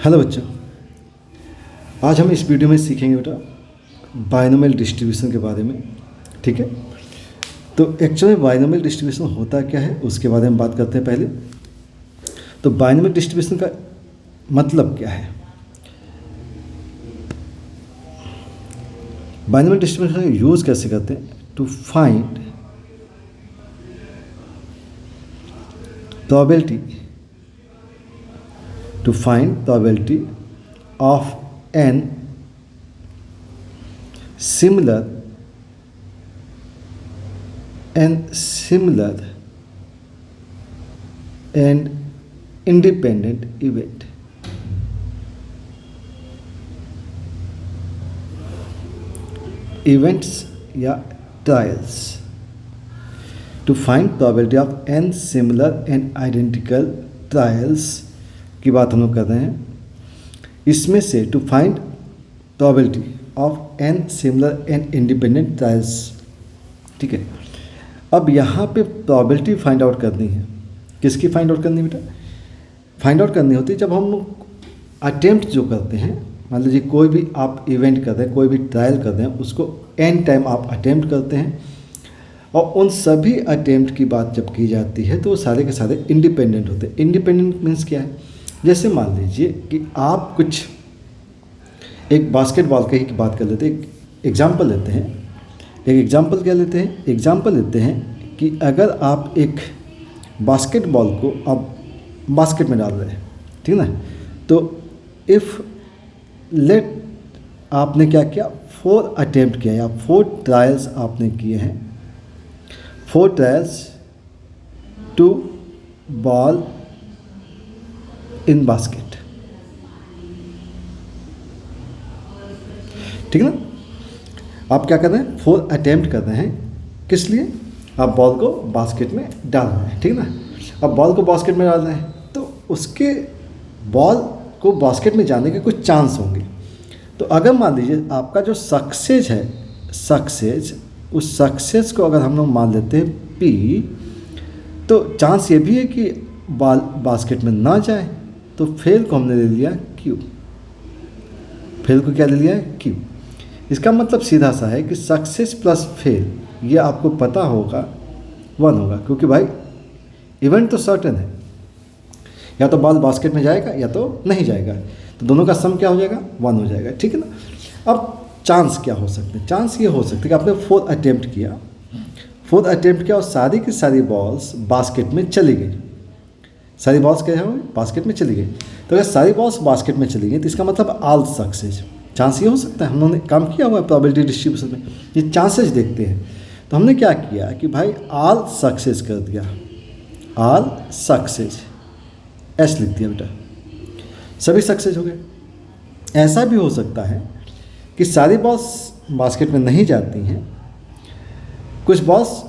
Hello बच्चों, आज हम इस वीडियो में सीखेंगे बेटा बायनोमियल डिस्ट्रीब्यूशन के बारे में। ठीक है, तो एक्चुअली बायनोमियल डिस्ट्रीब्यूशन होता क्या है उसके बारे में बात करते हैं। पहले तो बायनोमियल डिस्ट्रीब्यूशन का मतलब क्या है। बायनोमियल डिस्ट्रीब्यूशन का यूज़ कैसे करते हैं? To find probability of n similar and independent event. Events या trials. To find probability of n similar and identical trials की बात हम लोग कर रहे हैं। इसमें से to find probability of n similar and independent trials. ठीक है, अब यहाँ पे प्रोबेबिलिटी फाइंड आउट करनी है। किसकी फाइंड आउट करनी है बेटा? फाइंड आउट करनी होती है जब हम लोग अटेम्प्ट जो करते हैं। मान लीजिए कोई भी आप इवेंट कर रहे हैं, कोई भी ट्रायल कर रहे हैं, उसको एन टाइम आप अटेम्प्ट करते हैं और उन सभी अटेम्प्ट की बात जब की जाती है तो वो सारे के सारे इंडिपेंडेंट होते हैं। इंडिपेंडेंट मीन्स क्या है? जैसे मान लीजिए कि आप कुछ एक बास्केटबॉल की बात कर लेते हैं, एक एग्जाम्पल लेते हैं। एक एग्जाम्पल क्या लेते हैं? एग्जाम्पल लेते हैं कि अगर आप एक बास्केटबॉल को आप बास्केट में डाल रहे हैं, ठीक ना, तो इफ़ लेट आपने क्या किया, 4 अटेम्प्ट किया या 4 ट्रायल्स आपने किए हैं, 4 trials to ball in basket. ठीक ना, आप क्या कर रहे हैं? 4 अटेम्प्ट कर रहे हैं। किस लिए? आप बॉल को बास्केट में डाल रहे हैं। ठीक ना, अब बॉल को बास्केट में डाल रहे हैं तो उसके बॉल को बास्केट में जाने के कुछ चांस होंगे। तो अगर मान लीजिए आपका जो सक्सेस है, उस सक्सेस को अगर हम लोग मान लेते हैं P, तो चांस ये भी है कि बॉल बास्केट में ना जाए, तो फेल को हमने ले लिया Q। फेल को क्या ले लिया है? Q। इसका मतलब सीधा सा है कि सक्सेस प्लस फेल ये आपको पता होगा 1 होगा, क्योंकि भाई इवेंट तो सर्टेन है, या तो बॉल बास्केट में जाएगा या तो नहीं जाएगा, तो दोनों का सम क्या हो जाएगा? 1 हो जाएगा। ठीक है ना। अब चांस क्या हो सकते हैं? चांस ये हो सकते हैं कि आपने 4 अटेम्प्ट किया, 4 अटेम्प्ट किया और सारी की सारी बॉल्स बास्केट में चली गई। सारी बॉल्स क्या है? बास्केट में चली गई। तो अगर सारी बॉल्स बास्केट में चली गई तो इसका मतलब ऑल सक्सेस। चांस ये हो सकता है, हम लोगों ने काम किया हुआ है प्रोबेबिलिटी डिस्ट्रीब्यूशन में, ये चांसेस देखते हैं। तो हमने क्या किया कि भाई ऑल सक्सेस कर दिया, ऑल सक्सेस एस लिख दिया बेटा, सभी सक्सेस हो गए। ऐसा भी हो सकता है कि सारी बॉल्स बास्केट में नहीं जाती हैं, कुछ बॉल्स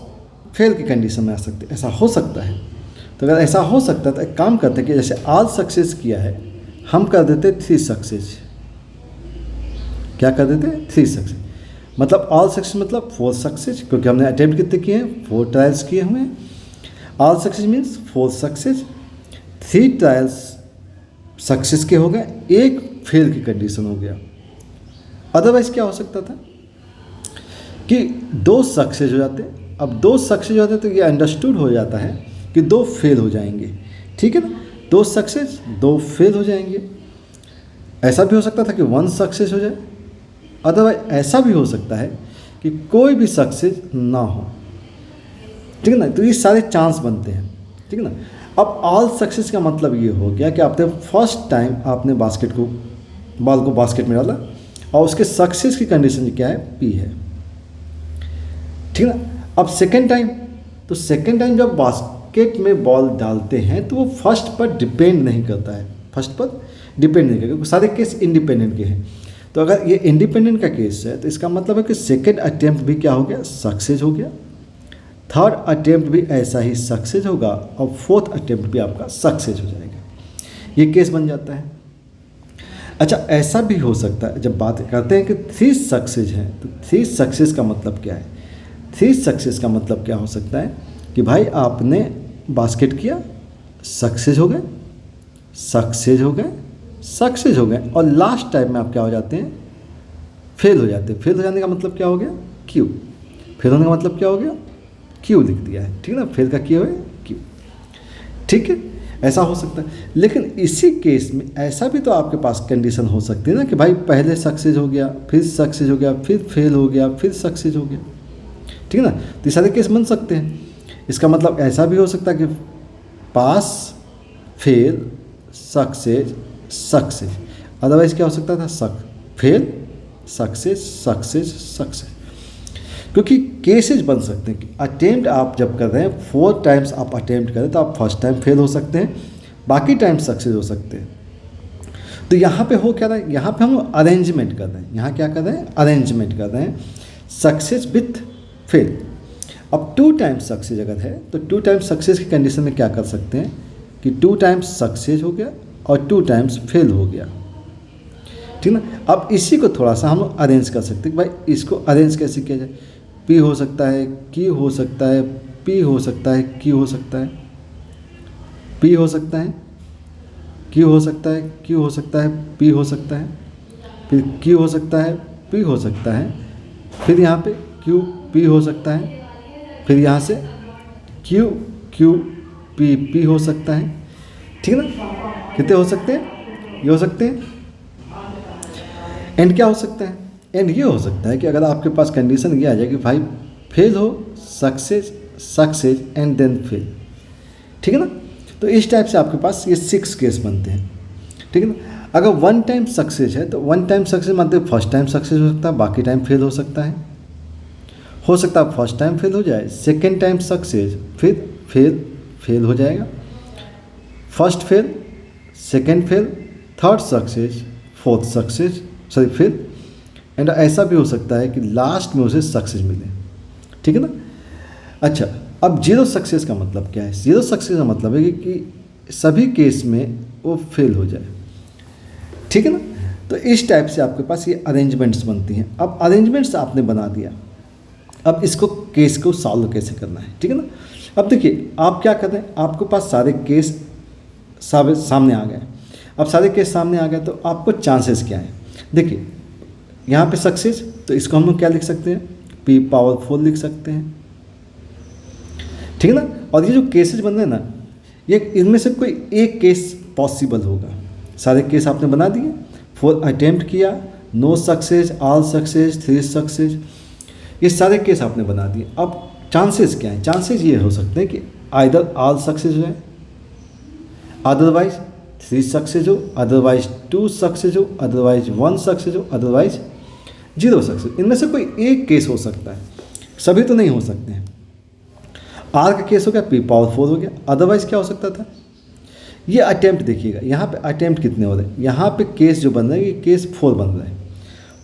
फेल की कंडीशन में आ सकती है, ऐसा हो सकता है। तो अगर ऐसा हो सकता है तो एक काम करते हैं कि जैसे ऑल सक्सेस किया है, हम कर देते 3 सक्सेस। क्या कर देते? 3 सक्सेस। मतलब ऑल सक्सेस मतलब 4 सक्सेस, क्योंकि हमने अटेम्प्ट कितने किए हैं? 4 ट्रायल्स किए हुए हैं। All success means 4 success, 3 trials success के हो गए, 1 फेल की कंडीशन हो गया। अदरवाइज क्या हो सकता था कि 2 सक्सेस हो जाते। अब 2 सक्सेस हो जाते तो ये अंडरस्टूड हो जाता है कि 2 फेल हो जाएंगे। ठीक है ना, 2 सक्सेस 2 फेल हो जाएंगे। ऐसा भी हो सकता था कि 1 सक्सेस हो जाए। अदरवाइज ऐसा भी हो सकता है कि कोई भी सक्सेस ना हो। ठीक है ना, तो ये सारे चांस बनते हैं। ठीक है ना। अब ऑल सक्सेस का मतलब ये हो गया कि आपने फर्स्ट टाइम आपने बॉल को बास्केट में डाला और उसके सक्सेस की कंडीशन क्या है? P है। ठीक है ना। अब सेकेंड टाइम जब बास्केट में बॉल डालते हैं तो वो फर्स्ट पर डिपेंड नहीं करता है, क्योंकि सारे केस इंडिपेंडेंट के हैं। तो अगर ये इंडिपेंडेंट का केस है तो इसका मतलब है कि सेकेंड अटेम्प्ट भी क्या हो गया? सक्सेस हो गया। थर्ड अटेम्प्ट भी ऐसा ही सक्सेस होगा और 4th अटेम्प्ट भी आपका सक्सेस हो जाएगा। ये केस बन जाता है। अच्छा, ऐसा भी हो सकता है जब बात करते हैं कि 3 सक्सेस हैं, तो 3 सक्सेस का मतलब क्या है? 3 सक्सेस का मतलब क्या हो सकता है कि भाई आपने बास्केट किया, सक्सेस हो गए, सक्सेस हो गए और लास्ट टाइम में आप क्या हो जाते हैं, फेल हो जाते हैं। फेल हो जाने का मतलब क्या हो गया, क्यू। फेल होने का मतलब क्या हो गया, क्यू लिख दिया है, ठीक है ना, फेल का क्यू है क्यू, ठीक है। ऐसा हो सकता है, लेकिन इसी केस में ऐसा भी तो आपके पास कंडीशन हो सकती है ना कि भाई पहले सक्सेस हो गया, फिर सक्सेस हो गया, फिर फेल हो गया, फिर सक्सेस हो गया, ठीक है ना। तो ये सारे केस बन सकते हैं। इसका मतलब ऐसा भी हो सकता है कि पास, फेल, सक्सेस, सक्सेस। अदरवाइज क्या हो सकता था, फेल, सक्सेस, सक्सेस, सक्सेस। क्योंकि केसेस बन सकते हैं कि अटेम्प्ट आप जब कर रहे हैं 4 टाइम्स आप अटेम्प्ट करें तो आप फर्स्ट टाइम फेल हो सकते हैं, बाकी टाइम सक्सेस हो सकते हैं। तो यहाँ पे हो क्या रहा है, यहाँ पे हम अरेंजमेंट कर रहे हैं। यहाँ क्या कर रहे हैं, अरेंजमेंट कर रहे हैं, सक्सेस विथ फेल। अब 2 टाइम्स सक्सेस अगर है तो 2 टाइम्स सक्सेस की कंडीशन में क्या कर सकते हैं कि 2 टाइम्स सक्सेस हो गया और 2 टाइम्स फेल हो गया, ठीक ना। अब इसी को थोड़ा सा हम अरेंज कर सकते हैं। भाई इसको अरेंज कैसे किया जाए, पी हो सकता है, क्यू हो सकता है, पी हो सकता है, क्यू हो सकता है, पी हो सकता है, क्यू हो सकता है, क्यू हो सकता है, पी हो सकता है, फिर क्यू हो सकता है, पी हो सकता है, फिर यहाँ पे क्यू पी हो सकता है, फिर यहाँ से क्यू क्यू पी पी हो सकता है, ठीक है ना। कितने हो सकते हैं, ये हो सकते हैं। एंड क्या हो सकता है, एंड ये हो सकता है कि अगर आपके पास कंडीशन ये आ जाए कि भाई फेल हो, success, success and then fail, ठीक है ना। तो इस टाइप से आपके पास ये 6 केस बनते हैं, ठीक है ना। अगर 1 टाइम सक्सेस है तो 1 टाइम सक्सेस मतलब फर्स्ट टाइम सक्सेस हो सकता है, बाकी टाइम फेल हो सकता है। हो सकता है फर्स्ट टाइम फेल हो जाए, सेकेंड टाइम सक्सेस, फिर फेल हो जाएगा, first fail, second fail, third success, fourth success, sorry fail, and ऐसा भी हो सकता है कि लास्ट में उसे सक्सेस मिले, ठीक है ना। अच्छा, अब 0 सक्सेस का मतलब क्या है, 0 सक्सेस का मतलब है कि सभी केस में वो फेल हो जाए, ठीक है ना। तो इस टाइप से आपके पास ये अरेंजमेंट्स बनती हैं। अब अरेंजमेंट्स आपने बना दिया, अब इसको केस को सॉल्व कैसे करना है, ठीक है ना। अब देखिए आप क्या कर रहे हैं, आपके पास सारे केस सामने आ गए। अब सारे केस सामने आ गए तो आपको चांसेस क्या है, देखिए यहाँ पे सक्सेस, तो इसको हम लोग क्या लिख सकते हैं, p पावर 4 लिख सकते हैं, ठीक है ना। और ये जो केसेस बन रहे हैं ना, ये इनमें से कोई एक केस पॉसिबल होगा। सारे केस आपने बना दिए, 4 अटेम्प्ट किया, no success, all success, 3 success, ये सारे केस आपने बना दिए। अब चांसेस क्या है, चांसेस ये हो सकते हैं कि आइदर ऑल सक्सेस हो जाए, अदरवाइज 3 सक्सेस हो, अदरवाइज 2 सक्सेस हो, अदरवाइज 1 सक्सेस हो, अदरवाइज 0 सक्सेस। इनमें से कोई एक केस हो सकता है, सभी तो नहीं हो सकते हैं। आर का केस हो गया, p पावर 4 हो गया, अदरवाइज क्या हो सकता था, ये अटेम्प्ट देखिएगा, यहाँ पे अटेम्प्ट कितने हो रहे हैं, यहाँ पे केस जो बन रहे हैं ये केस 4 बन रहा है।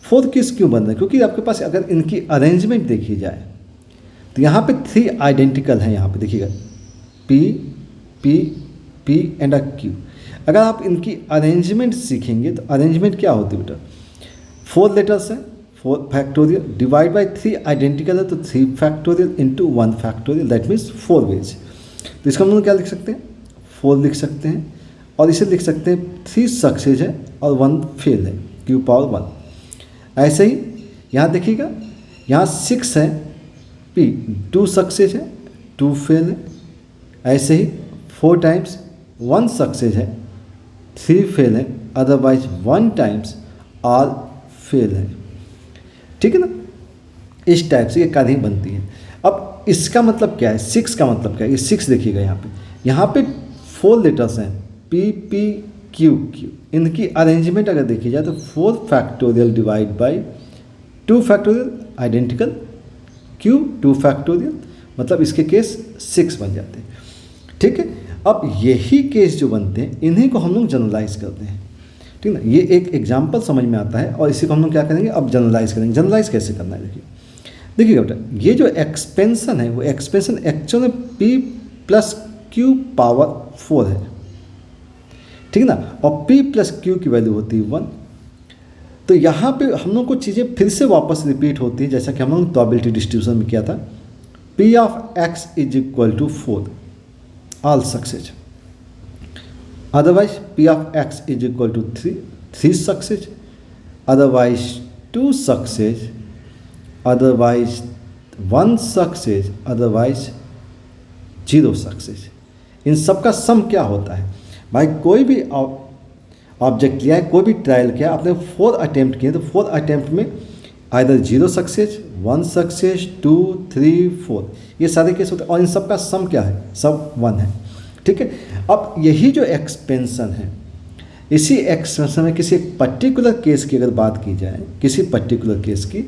4 केस क्यों बन रहे हैं, क्योंकि आपके पास अगर इनकी अरेंजमेंट देखी जाए तो यहाँ पे 3 आइडेंटिकल हैं, यहाँ पे देखिएगा p p p and q। अगर आप इनकी अरेंजमेंट सीखेंगे तो अरेंजमेंट क्या होती है बेटा, 4 लेटर्स हैं, 4 फैक्टोरियल डिवाइड बाय 3 आइडेंटिकल है तो 3 factorial into 1 factorial, that means 4 ways. तो इसका हम लोग क्या लिख सकते हैं, 4 लिख सकते हैं, और इसे लिख सकते हैं 3 सक्सेस है और 1 फेल है, q पावर 1। ऐसे ही यहाँ देखिएगा, यहाँ 6 है, p 2 सक्सेस है, 2 फेल है। ऐसे ही 4 टाइम्स 1 सक्सेस है, 3 फेल है, अदरवाइज 1 टाइम्स ऑल फेल है, ठीक है ना। इस टाइप से ये कहानी बनती है। अब इसका मतलब क्या है, 6 का मतलब क्या है, ये 6 देखिएगा यहाँ पे 4 लेटर्स हैं, p p q q। इनकी अरेंजमेंट अगर देखी जाए तो 4 factorial divide by 2 factorial identical, q 2 factorial, मतलब इसके केस 6 बन जाते हैं, ठीक है। अब यही केस जो बनते हैं इन्हीं को हम लोग जनरलाइज करते हैं, ठीक है ना। ये एक एग्जाम्पल समझ में आता है और इसी को हम लोग क्या करेंगे, अब जनरलाइज करेंगे। जनरलाइज कैसे करना है, देखिएगा बेटा, ये जो एक्सपेंशन है वो एक्सपेंशन एक्चुअल में p प्लस q पावर 4 है, ठीक है ना, और p प्लस q की वैल्यू होती है 1। तो यहाँ पे हम लोग को चीज़ें फिर से वापस रिपीट होती है, जैसा कि हम लोग प्रोबेबिलिटी डिस्ट्रीब्यूशन में किया था, p of x is equal to 4 all success, otherwise P of X is equal to 3 success, otherwise 2 success, otherwise 1 success, otherwise 0 success. इन सब का सम क्या होता है भाई? कोई भी ऑब्जेक्ट लिया है, कोई भी ट्रायल किया, आपने 4 अटैम्प्ट किए, तो 4 अटैम्प्ट में आइदर 0 सक्सेस, 1 सक्सेस, 2, 3, 4 ये सारे केस होते हैं, और इन सब का सम क्या है? सब 1 है। ठीक है। अब यही जो एक्सपेंशन है, इसी एक्सपेंशन में किसी एक पर्टिकुलर केस की अगर बात की जाए, किसी पर्टिकुलर केस की,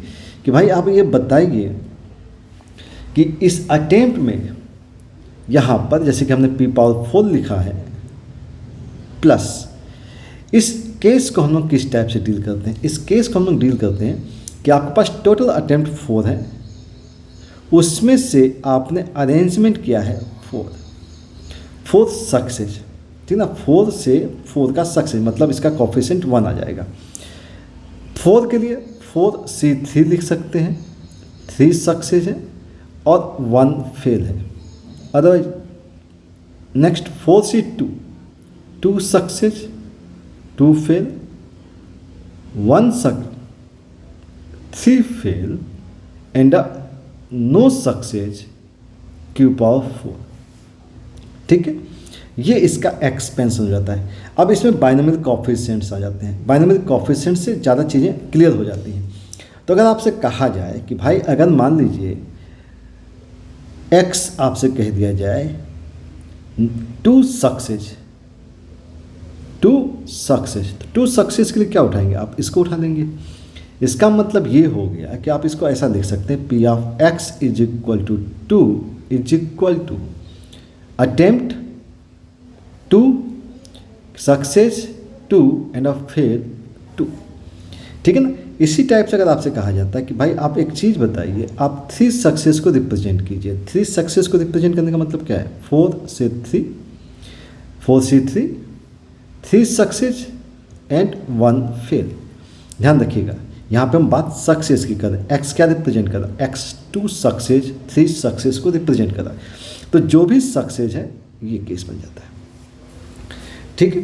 कि भाई आप ये बताइए कि इस अटेम्प्ट में यहाँ पर जैसे कि हमने p⁴ लिखा है प्लस, इस केस को हम लोग किस टाइप से डील करते हैं? इस केस को हम लोग डील करते हैं कि आपके पास टोटल अटेम्प्ट 4 है, उसमें से आपने अरेंजमेंट किया है 4 सक्सेस, ठीक ना। 4 से 4 का सक्सेस मतलब इसका कोफिशिएंट 1 आ जाएगा। 4 के लिए 4C3 लिख सकते हैं, 3 सक्सेस है और 1 फेल है। Otherwise next 4C2, 2 success, 2 fail, 1 3 fail and no success Q⁴। ठीक है, ये इसका एक्सपेंशन हो जाता है। अब इसमें बाइनोमियल कोफिशिएंट्स आ जाते हैं। बाइनोमियल कोफिशिएंट से ज़्यादा चीज़ें क्लियर हो जाती हैं। तो अगर आपसे कहा जाए कि भाई अगर मान लीजिए x आपसे कह दिया जाए 2 सक्सेस, 2 सक्सेस, तो 2 सक्सेस के लिए क्या उठाएंगे आप? इसको उठा लेंगे। इसका मतलब ये हो गया कि आप इसको ऐसा लिख सकते हैं P of x is equal to 2 is equal to attempt 2 success 2 and of fail 2। ठीक है ना। इसी टाइप से अगर आपसे कहा जाता है कि भाई आप एक चीज़ बताइए, आप 3 सक्सेस को रिप्रेजेंट कीजिए। 3 सक्सेस को रिप्रेजेंट करने का मतलब क्या है? 4 से 3, 4C3, 3 सक्सेस एंड 1 फेल। ध्यान रखिएगा, यहाँ पे हम बात सक्सेस की कर रहे हैं। एक्स क्या रिप्रेजेंट कर रहा है? एक्स 2 सक्सेस, 3 सक्सेस को रिप्रेजेंट कर रहा है। तो जो भी सक्सेस है ये केस बन जाता है। ठीक है,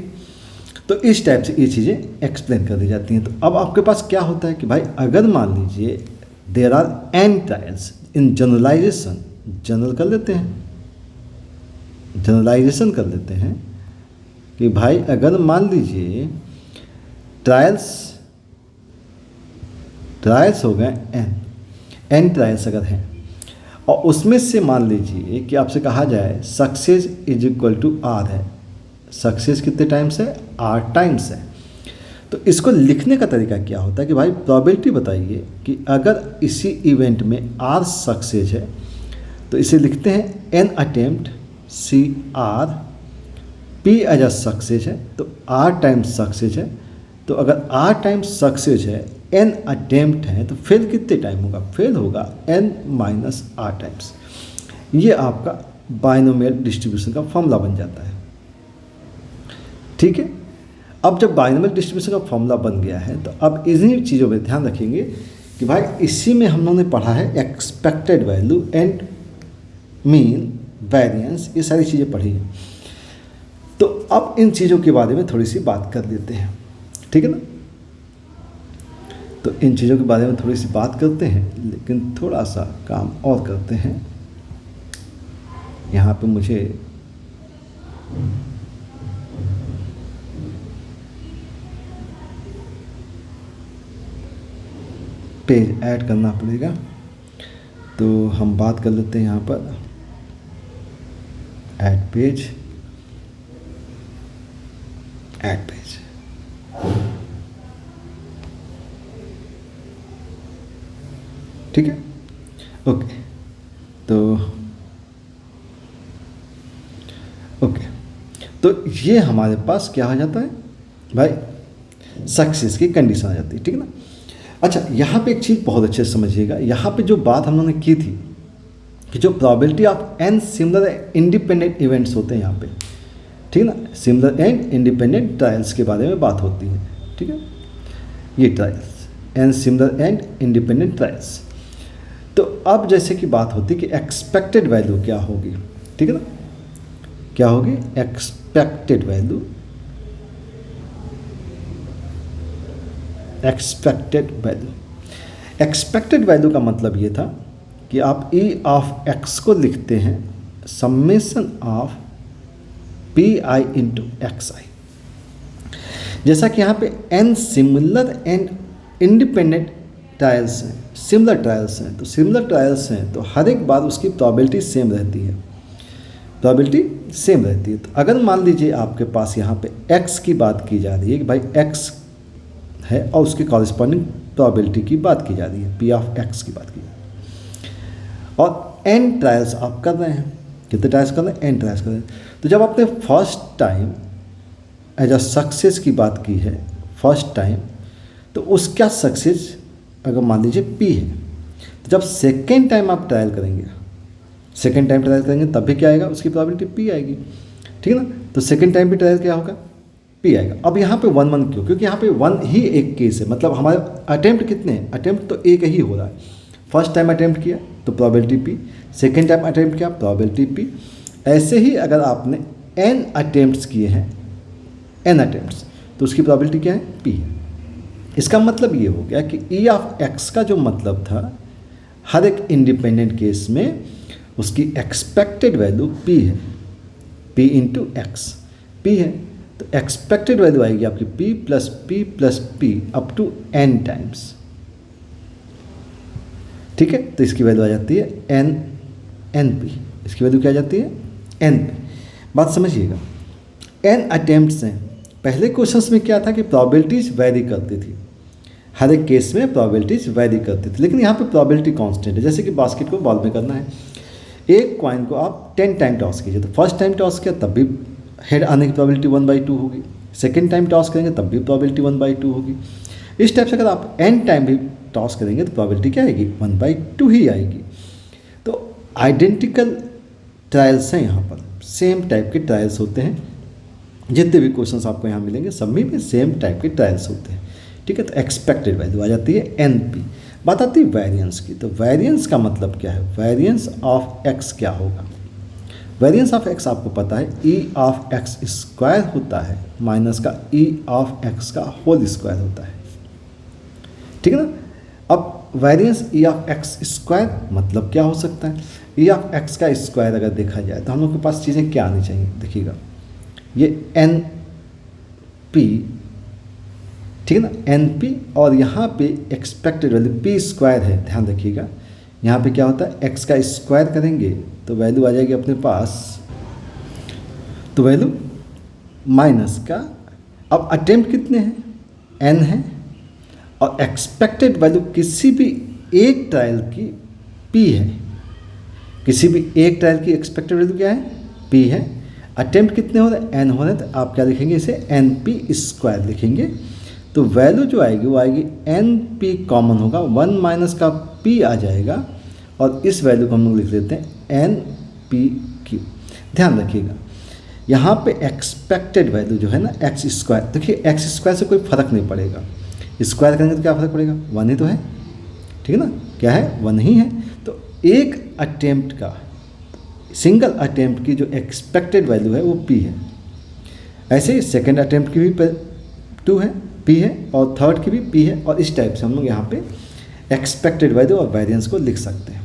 तो इस टाइप से ये चीज़ें एक्सप्लेन कर दी जाती हैं। तो अब आपके पास क्या होता है कि भाई अगर मान लीजिए there are n trials in generalisation, general कर लेते हैं, जनरलाइजेशन कर लेते हैं कि भाई अगर मान लीजिए ट्रायल्स हो गए n ट्रायल्स अगर हैं, और उसमें से मान लीजिए कि आपसे कहा जाए success is equal to r है। सक्सेस कितने टाइम्स है? r टाइम्स है। तो इसको लिखने का तरीका क्या होता है कि भाई प्रोबेबिलिटी बताइए कि अगर इसी इवेंट में r सक्सेस है तो इसे लिखते हैं n attempt CR, P as a success है तो r टाइम्स सक्सेस है। तो अगर r टाइम्स सक्सेस है, n अटेम्प्ट है, तो फेल कितने टाइम होगा? फेल होगा n माइनस r टाइम्स। ये आपका बाइनोमियल डिस्ट्रीब्यूशन का फॉर्मूला बन जाता है। ठीक है, अब जब बाइनोमियल डिस्ट्रीब्यूशन का फॉर्मूला बन गया है तो अब इन्हीं चीज़ों में ध्यान रखेंगे कि भाई इसी में हम लोगों ने पढ़ा है expected value and mean, variance, ये सारी चीज़ें पढ़ी हैं। तो अब इन चीज़ों के बारे में थोड़ी सी बात कर लेते हैं। ठीक है ना। तो इन चीज़ों के बारे में थोड़ी सी बात करते हैं, लेकिन थोड़ा सा काम और करते हैं। यहाँ पे मुझे पेज ऐड करना पड़ेगा। तो हम बात कर लेते हैं यहाँ पर ऐड पेज, ऐड पेज। ठीक है, ओके। तो ये हमारे पास क्या हो जाता है भाई? सक्सेस की कंडीशन आ जाती है। ठीक है ना। अच्छा, यहाँ पे एक चीज़ बहुत अच्छे से समझिएगा। यहाँ पे जो बात हम लोगों ने की थी कि जो probability of n similar independent events होते हैं यहाँ पे, ठीक है ना, सिमिलर एंड इंडिपेंडेंट ट्रायल्स के बारे में बात होती है। ठीक है, ये trials n similar and independent trials. तो अब जैसे कि बात होती है कि एक्सपेक्टेड वैल्यू क्या होगी? ठीक है ना, क्या होगी? Expected value expected value. Expected value का मतलब ये था कि आप e ऑफ x को लिखते हैं summation of P I into X I. जैसा कि यहाँ पे n similar and independent trials हैं, सिमिलर ट्रायल्स हैं, तो सिमिलर ट्रायल्स हैं तो हर एक बार उसकी प्रोबेबिलिटी सेम रहती है, प्रोबेबिलिटी सेम रहती है। तो अगर मान लीजिए आपके पास यहाँ पे x की बात की जा रही है कि भाई x है और उसके कॉरिस्पॉन्डिंग प्रोबेबिलिटी की बात की जा रही है, p ऑफ x की बात की जा रही है, और n ट्रायल्स आप कर रहे हैं। कितने ट्रायल्स कर रहे हैं? n ट्रायल्स कर रहे हैं। तो जब आपने first time as a success की बात की है, फर्स्ट टाइम, तो उसका सक्सेस अगर मान लीजिए p है, तो जब सेकेंड टाइम आप ट्रायल करेंगे, सेकेंड टाइम ट्रायल करेंगे तब भी क्या आएगा? उसकी प्रोबेबिलिटी p आएगी, ठीक है ना। तो सेकेंड टाइम भी ट्रायल क्या होगा? p आएगा। अब यहाँ पे 1 1 क्यों? क्योंकि यहाँ पे 1 ही एक केस है, मतलब हमारे अटेम्प्ट कितने हैं? अटेम्प्ट तो एक ही हो रहा है। फर्स्ट टाइम अटेम्प्ट किया तो probability p, second time attempt किया प्रोबेबिलिटी p। ऐसे ही अगर आपने n अटेम्प्ट्स किए हैं, n अटेम्प्ट्स, तो उसकी प्रोबेबिलिटी क्या है? p है। इसका मतलब ये हो गया कि e ऑफ x का जो मतलब था, हर एक इंडिपेंडेंट केस में उसकी एक्सपेक्टेड वैल्यू p है, p इंटू एक्स, p है। तो एक्सपेक्टेड वैल्यू आएगी आपकी p plus p up to n times, ठीक है। तो इसकी वैल्यू आ जाती है np, इसकी वैल्यू क्या आ जाती है? np। बात समझिएगा, n अटेम्प्ट्स हैं। पहले क्वेश्चंस में क्या था कि प्रोबेबिलिटीज वेरी करती थी, हर एक केस में प्रोबेबिलिटीज वेरी करती थी, लेकिन यहाँ पे प्रोबेबिलिटी कांस्टेंट है। जैसे कि बास्केट को बॉल में करना है, एक कॉइन को आप 10 टाइम टॉस कीजिए, तो फर्स्ट टाइम टॉस किया तब भी हेड आने की प्रोबेबिलिटी 1/2 होगी, सेकेंड टाइम टॉस करेंगे तब भी प्रोबेबिलिटी 1/2 होगी। इस टाइप से अगर आप n टाइम भी टॉस करेंगे तो प्रोबेबिलिटी क्या आएगी? 1/2 ही आएगी। तो आइडेंटिकल ट्रायल्स हैं, यहाँ पर सेम टाइप के ट्रायल्स होते हैं। जितने भी क्वेश्चंस आपको यहाँ मिलेंगे सब में सेम टाइप के ट्रायल्स होते हैं, ठीक है। तो एक्सपेक्टेड वैल्यू आ जाती है np। बात आती है वेरिएंस की, तो वेरिएंस का मतलब क्या है? वेरिएंस ऑफ x क्या होगा? वेरिएंस ऑफ x आपको पता है e ऑफ x स्क्वायर होता है माइनस का e ऑफ x का होल स्क्वायर होता है, ठीक है ना। अब variance e of x square मतलब क्या हो सकता है? e ऑफ x का स्क्वायर अगर देखा जाए तो हम लोग के पास चीज़ें क्या आनी चाहिए? देखिएगा, ये np, ठीक है ना, np, और यहाँ पे एक्सपेक्टेड वैल्यू p स्क्वायर है। ध्यान रखिएगा, यहाँ पे क्या होता है? x का स्क्वायर करेंगे तो वैल्यू आ जाएगी अपने पास, तो वैल्यू माइनस का, अब अटेम्प्ट कितने हैं? n है, और एक्सपेक्टेड वैल्यू किसी भी एक ट्रायल की p है, किसी भी एक ट्रायल की एक्सपेक्टेड वैल्यू क्या है? p है। अटेम्प्ट कितने हो रहे हैं? n हो रहे हैं, तो आप क्या लिखेंगे? इसे np स्क्वायर लिखेंगे। तो वैल्यू जो आएगी वो आएगी np, कॉमन होगा 1 माइनस का p आ जाएगा, और इस वैल्यू को हम लोग लिख देते हैं npq। ध्यान रखिएगा, यहाँ पे एक्सपेक्टेड वैल्यू जो है ना x स्क्वायर, देखिए x स्क्वायर से कोई फर्क नहीं पड़ेगा, स्क्वायर करेंगे तो क्या फर्क पड़ेगा? 1 ही तो है, ठीक है ना, क्या है? 1 ही है। तो एक अटेम्प्ट का, सिंगल अटेम्प्ट की जो एक्सपेक्टेड वैल्यू है वो p है। ऐसे ही सेकेंड अटेम्प्ट की भी 2 है, p है, और थर्ड की भी p है, और इस टाइप से हम लोग यहाँ पे एक्सपेक्टेड वैल्यू और वेरिएंस को लिख सकते हैं,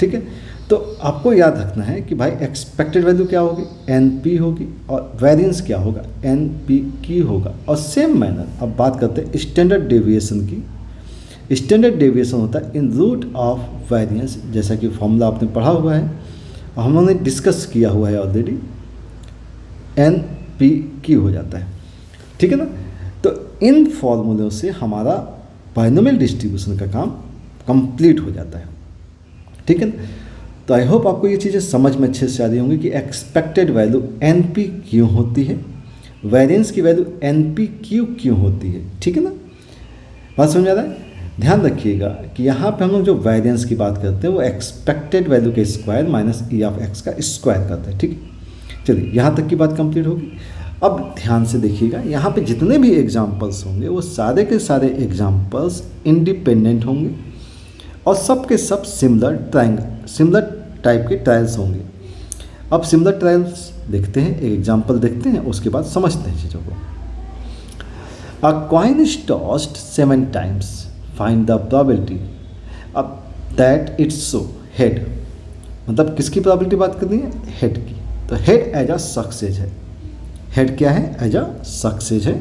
ठीक है। तो आपको याद रखना है कि भाई एक्सपेक्टेड वैल्यू क्या होगी? np होगी, और वेरिएंस क्या होगा? npq होगा। और सेम मैनर अब बात करते हैं स्टैंडर्ड डेविएशन की। स्टैंडर्ड डेविएशन होता है इन रूट ऑफ वेरिएंस, जैसा कि फॉर्मूला आपने पढ़ा हुआ है और हम लोगों ने डिस्कस किया हुआ है ऑलरेडी, npq हो जाता है, ठीक है ना। तो इन फॉर्मूलों से हमारा बाइनोमियल डिस्ट्रीब्यूशन का काम कंप्लीट हो जाता है, ठीक है ना। तो आई होप आपको ये चीज़ें समझ में अच्छे से आ रही होंगी कि एक्सपेक्टेड वैल्यू np क्यों होती है, वेरिएंस की वैल्यू npq क्यों होती है, ठीक है ना। बात समझ आ रहा है? ध्यान रखिएगा कि यहाँ पे हम लोग जो वेरिएंस की बात करते हैं वो एक्सपेक्टेड वैल्यू के square minus e of x का स्क्वायर करता है, ठीक है। चलिए, यहाँ तक की बात कंप्लीट होगी। अब ध्यान से देखिएगा, यहाँ पे जितने भी एग्जाम्पल्स होंगे वो सारे के सारे एग्जाम्पल्स इंडिपेंडेंट होंगे और सब के सब सिमिलर टाइप के ट्रायल्स होंगे। अब सिमिलर ट्रायल्स देखते हैं, एक एग्जाम्पल देखते हैं, उसके बाद समझते हैं चीज़ों को। अ coin is tossed 7 times, find the probability अब दैट इट्स सो हेड। मतलब किसकी प्रोबेबिलिटी बात करनी है? हेड की। तो हेड एज अ सक्सेस है। हेड क्या है? एज अ सक्सेस है।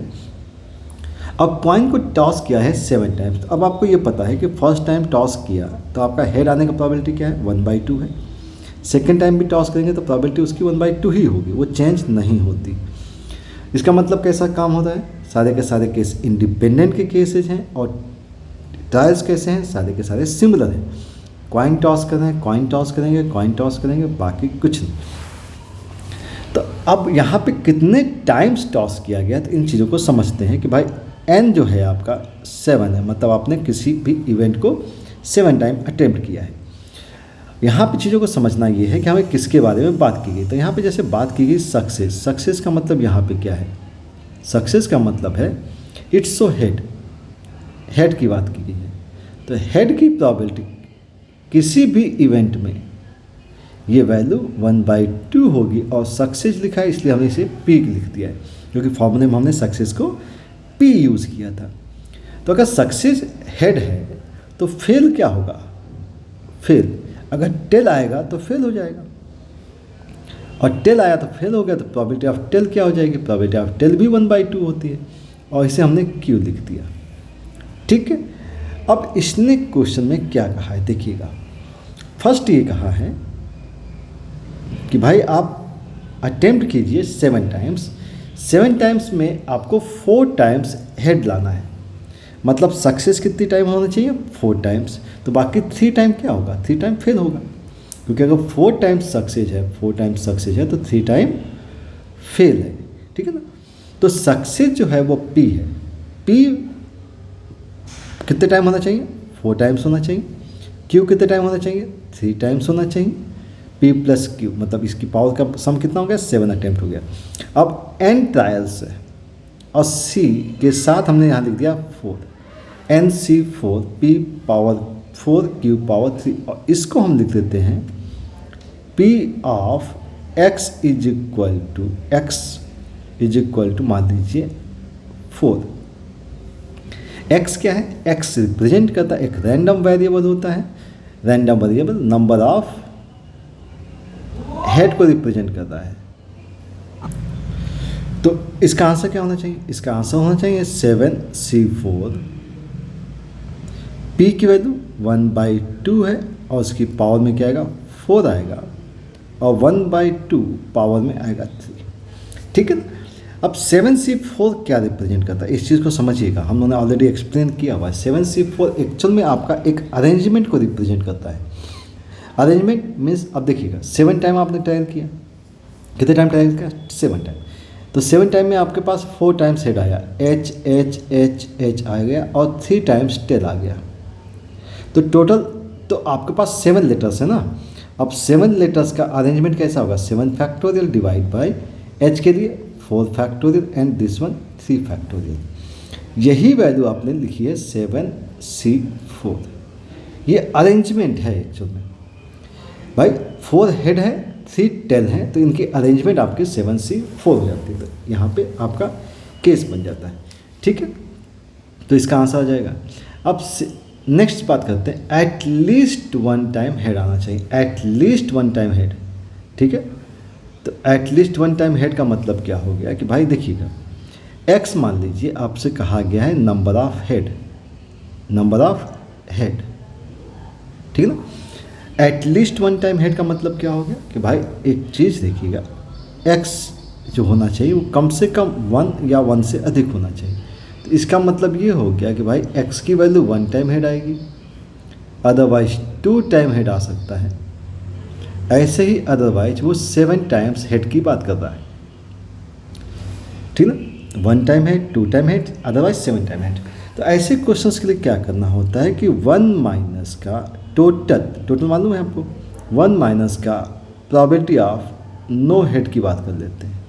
अब कॉइन को टॉस किया है 7 टाइम्स। अब आपको ये पता है कि फर्स्ट टाइम टॉस किया तो आपका हेड आने का प्रोबेबिलिटी क्या है? 1/2 है। सेकेंड टाइम भी टॉस करेंगे तो प्रोबेबिलिटी उसकी 1/2 ही होगी, वो चेंज नहीं होती। इसका मतलब कैसा काम होता है? सारे के सारे केस इंडिपेंडेंट के केसेज हैं और ट्रायल्स कैसे हैं? सारे के सारे सिमिलर हैं। कॉइन टॉस कर रहे हैं, कॉइन टॉस करेंगे, कॉइन टॉस करेंगे, बाकी कुछ नहीं। तो अब यहाँ पे कितने टाइम्स टॉस किया गया, तो इन चीज़ों को समझते हैं कि भाई n जो है आपका 7 है, मतलब आपने किसी भी इवेंट को 7 टाइम अटेम्प्ट किया है। यहाँ पे चीज़ों को समझना ये है कि हमें किसके बारे में बात की गई। तो यहाँ पे जैसे बात की गई सक्सेस, सक्सेस का मतलब यहाँ पे क्या है? सक्सेस का मतलब है इट्स सो हेड, हेड की बात की गई है। तो हेड की प्रोबेबिलिटी किसी भी इवेंट में ये वैल्यू 1/2 होगी और सक्सेस लिखा है इसलिए हमने इसे पी लिख दिया है, क्योंकि फॉर्मूले में हमने सक्सेस को पी यूज़ किया था। तो अगर सक्सेस हेड है तो फेल क्या होगा? फेल अगर टेल आएगा तो फेल हो जाएगा, और टेल आया तो फेल हो गया तो प्रोबेबिलिटी ऑफ टेल क्या हो जाएगी? प्रोबेबिलिटी ऑफ टेल भी 1/2 होती है, और इसे हमने क्यू लिख दिया। ठीक है। अब इसने क्वेश्चन में क्या कहा है देखिएगा। फर्स्ट ये कहा है कि भाई आप अटेम्प्ट कीजिए 7 टाइम्स, 7 टाइम्स में आपको 4 टाइम्स हेड लाना है। मतलब सक्सेस कितनी टाइम होना चाहिए? 4 टाइम्स। तो बाकी 3 टाइम क्या होगा? 3 टाइम फेल होगा, क्योंकि अगर 4 टाइम्स सक्सेस है, 4 टाइम्स सक्सेस है तो 3 टाइम फेल है। ठीक है ना। तो सक्सेस जो है वो पी है। पी कितने टाइम होना चाहिए? 4 टाइम्स होना चाहिए। क्यू कितने टाइम होना चाहिए? 3 टाइम्स होना चाहिए। पी प्लस क्यू मतलब इसकी पावर का सम कितना हो गया? 7 अटेम्प्ट हो गया। अब n ट्रायल्स है और c के साथ हमने यहाँ लिख दिया 4, NC4 P power 4 Q power 3, और इसको हम लिख देते हैं P of x is equal to मान लीजिए 4। x क्या है? x रिप्रेजेंट करता है, एक रैंडम वेरिएबल होता है। Random variable number of head को रिप्रेजेंट करता है। तो इसका आंसर क्या होना चाहिए? इसका आंसर होना चाहिए 7C4। P की वैल्यू 1/2 है और उसकी पावर में क्या आएगा? 4 आएगा, और 1/2 पावर में आएगा 3। ठीक है ना। अब 7C4 क्या रिप्रेजेंट करता है, इस चीज़ को समझिएगा। हम लोगों ने ऑलरेडी एक्सप्लेन किया हुआ है। 7C4 एक्चुअल में आपका एक अरेंजमेंट को रिप्रेजेंट करता है। अरेंजमेंट मीन्स अब देखिएगा 7 टाइम आपने ट्रायल किया, कितने टाइम ट्रायल किया? 7 टाइम। तो 7 टाइम में आपके पास 4 टाइम्स हेड आया, एच एच एच एच आ गया, और 3 टाइम्स टेल आ गया। तो टोटल तो आपके पास 7 लेटर्स है ना। अब 7 लेटर्स का अरेंजमेंट कैसा होगा? 7 फैक्टोरियल डिवाइड बाई एच के लिए 4 factorial and this one 3 factorial. यही वैल्यू आपने लिखी है 7C4। ये अरेंजमेंट है एक्चुअल में। भाई 4 हेड है, 3 टेल है, तो इनकी अरेंजमेंट आपकी 7C4 हो जाती है। तो यहाँ पे आपका केस बन जाता है। ठीक है। तो इसका आंसर आ जाएगा। अब नेक्स्ट बात करते हैं, एट लीस्ट 1 टाइम हेड आना चाहिए। At least 1 time head. ठीक है। तो एट लीस्ट 1 टाइम हेड का मतलब क्या हो गया कि भाई देखिएगा, x मान लीजिए आपसे कहा गया है number of head, number of head. ठीक है ना। एट लीस्ट 1 टाइम हेड का मतलब क्या हो गया कि भाई एक चीज़ देखिएगा, x जो होना चाहिए वो कम से कम 1 या 1 से अधिक होना चाहिए। तो इसका मतलब ये हो गया कि भाई x की वैल्यू 1 टाइम हेड आएगी, अदरवाइज 2 टाइम हेड आ सकता है। ऐसे ही अदरवाइज वो 7 टाइम्स हेड की बात कर रहा है। ठीक ना। 1 time head, 2 time head, otherwise 7 time head. तो ऐसे क्वेश्चंस के लिए क्या करना होता है कि 1 माइनस का टोटल मालूम है आपको, 1 माइनस का प्रोबेबिलिटी ऑफ नो हेड की बात कर लेते हैं,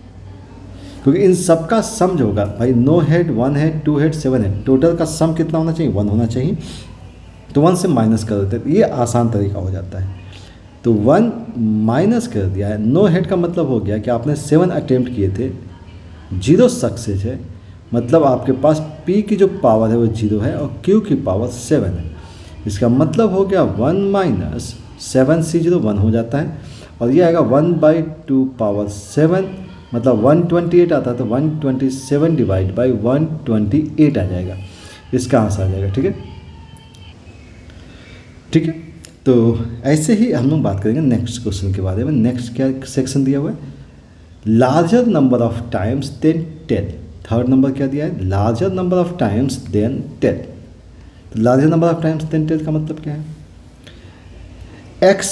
क्योंकि इन सब का सम जो होगा भाई, no head, 1 head, 2 head, 7 head, total का सम कितना होना चाहिए? 1 होना चाहिए। तो 1 से माइनस कर देते हैं, ये आसान तरीका हो जाता है। तो 1 माइनस कर दिया है। नो हेड का मतलब हो गया कि आपने 7 अटेम्प्ट किए थे, 0 सक्सेस है, मतलब आपके पास p की जो पावर है वो 0 है और q की पावर 7 है। इसका मतलब हो गया 1 माइनस 7c0 1 हो जाता है, और ये आएगा 1/2 पावर 7, मतलब 128 आता है, तो 127 डिवाइड बाई 128 आ जाएगा, इसका आंसर आ जाएगा। ठीक है, ठीक है। तो ऐसे ही हम लोग बात करेंगे नेक्स्ट क्वेश्चन के बारे में। नेक्स्ट क्या सेक्शन दिया हुआ है, larger number of times than 10। Third number क्या दिया है, larger number of times than 10। तो larger number of times than 10 का मतलब क्या है, x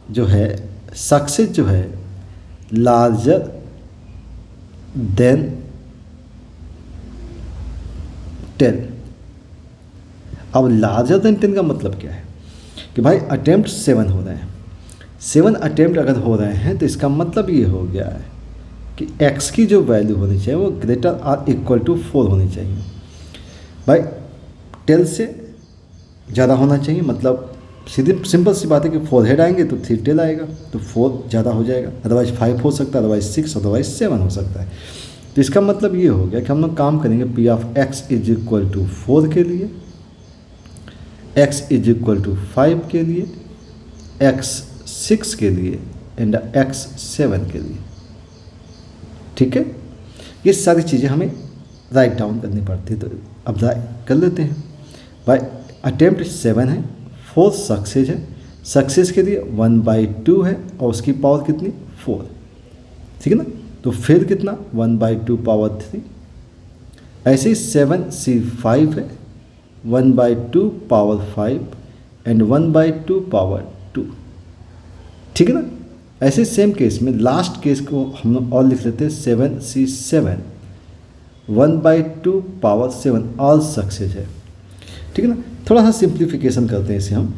जो है सक्सेस जो है लार्जर देन 10। अब लार्जर देन 10 का मतलब क्या है कि भाई अटेम्प्ट 7 हो रहे हैं, 7 अटेम्प्ट अगर हो रहे हैं तो इसका मतलब ये हो गया है कि x की जो वैल्यू होनी चाहिए वो ग्रेटर आर इक्वल टू 4 होनी चाहिए। भाई 10 से ज़्यादा होना चाहिए, मतलब सीधी सिंपल सी बात है कि 4 हेड आएंगे तो 3 टेल आएगा, तो 4 ज़्यादा हो जाएगा, अदरवाइज 5 हो सकता है, अदरवाइज 6, अदरवाइज 7 हो सकता है। तो इसका मतलब ये हो गया कि हम लोग काम करेंगे P of x is equal to 4 के लिए, x इज इक्वल टू 5 के लिए, x 6 के लिए एंड x 7 के लिए। ठीक है, ये सारी चीज़ें हमें राइट डाउन करनी पड़ती है, तो अब राइट कर लेते हैं। भाई अटेम्प्ट 7 है, 4 सक्सेस है, सक्सेस के लिए 1/2 है और उसकी पावर कितनी 4, ठीक है ना। तो फिर कितना 1/2 पावर 3, ऐसे ही 7c5 है 1/2 पावर 5 एंड 1/2 पावर 2, ठीक है ना। ऐसे सेम केस में लास्ट केस को हम और लिख लेते हैं 7c7 1/2 पावर 7 ऑल सक्सेस है, ठीक है ना। थोड़ा सा सिंप्लीफिकेशन करते हैं इसे हम,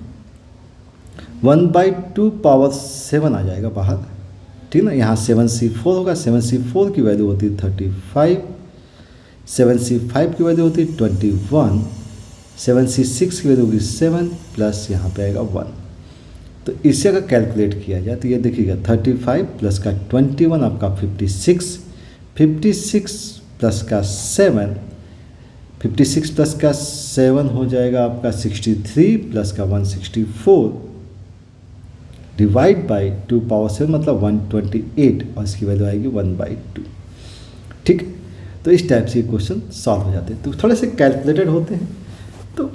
1/2 पावर 7 आ जाएगा बाहर, ठीक है ना। यहाँ 7c4 होगा, 7c4 की वैल्यू होती है 35, 7c5 की वैल्यू होती है 21, 7c6 की वैल्यू होगी 7 प्लस यहाँ पे आएगा 1। तो इसे अगर कैलकुलेट किया जाए तो ये देखिएगा 35 प्लस का 21 आपका 56, 56 प्लस का 7, 56 प्लस का 7 हो जाएगा आपका 63 प्लस का 164 डिवाइड बाई 2 पावर 7 मतलब 128 और इसकी वैल्यू आएगी 1/2। ठीक, तो इस टाइप से क्वेश्चन सॉल्व हो जाते हैं। तो थोड़े से कैलकुलेटेड होते हैं तो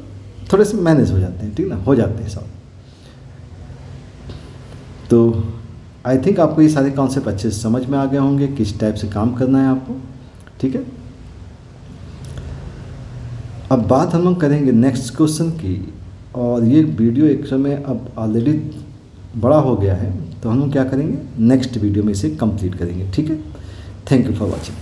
थोड़े से मैनेज हो जाते हैं, ठीक ना, हो जाते हैं सॉल्व। तो आई थिंक आपको ये सारे कॉन्सेप्ट अच्छे से समझ में आ गए होंगे, किस टाइप से काम करना है आपको, ठीक है। अब बात हम लोग करेंगे नेक्स्ट क्वेश्चन की, और ये वीडियो एक समय अब ऑलरेडी बड़ा हो गया है, तो हम लोग क्या करेंगे नेक्स्ट वीडियो में इसे कंप्लीट करेंगे, ठीक है। Thank you for watching.